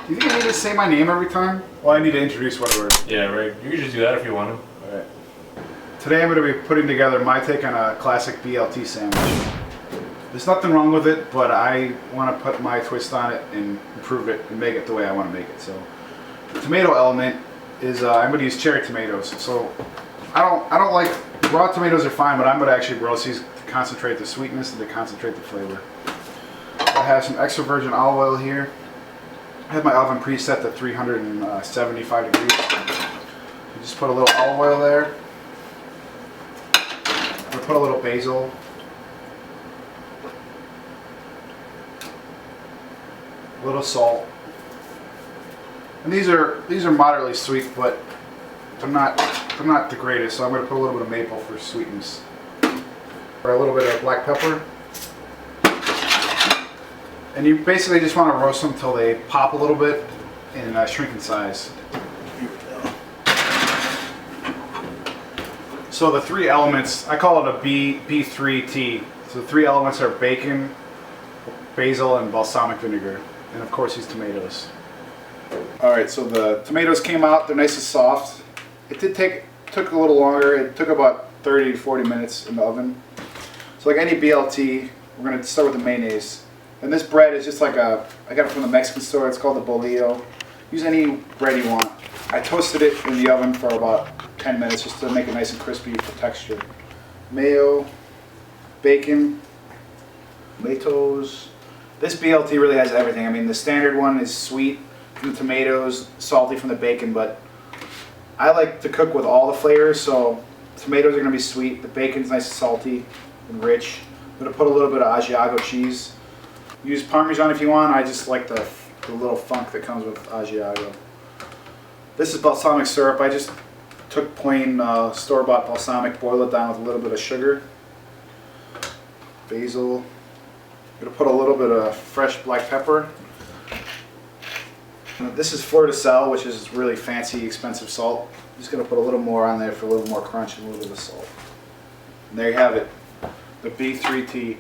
Do you think I need to say my name every time? Well, I need to introduce what we're... Yeah, right. You can just do that if you want to. Alright. Today I'm going to be putting together my take on a classic BLT sandwich. There's nothing wrong with it, but I want to put my twist on it and improve it and make it the way I want to make it. So the tomato element is I'm going to use cherry tomatoes. So I don't like raw tomatoes are fine, but I'm going to actually roast these to concentrate the sweetness and to concentrate the flavor. I have some extra virgin olive oil here. I have my oven preset to 375 degrees. You just put a little olive oil there. We'll put a little basil. A little salt. And these are moderately sweet, but they're not the greatest. So I'm going to put a little bit of maple for sweetness. Or a little bit of black pepper. And you basically just want to roast them until they pop a little bit and shrink in size. So the three elements, I call it a B3T. So the three elements are bacon, basil, and balsamic vinegar. And of course these tomatoes. Alright, so the tomatoes came out, they're nice and soft. It took a little longer, it took about 30 to 40 minutes in the oven. So like any BLT, we're going to start with the mayonnaise. And this bread is just like I got it from the Mexican store, it's called the bolillo. Use any bread you want. I toasted it in the oven for about 10 minutes just to make it nice and crispy for texture. Mayo, bacon, tomatoes. This BLT really has everything. I mean, the standard one is sweet from the tomatoes, salty from the bacon, but I like to cook with all the flavors, so tomatoes are going to be sweet, the bacon's nice and salty and rich. I'm going to put a little bit of asiago cheese. Use Parmesan if you want. I just like the little funk that comes with asiago. This is balsamic syrup. I just took plain store-bought balsamic, boiled it down with a little bit of sugar. Basil. I'm going to put a little bit of fresh black pepper. This is fleur de sel, which is really fancy, expensive salt. I'm just going to put a little more on there for a little more crunch and a little bit of salt. And there you have it, the B3T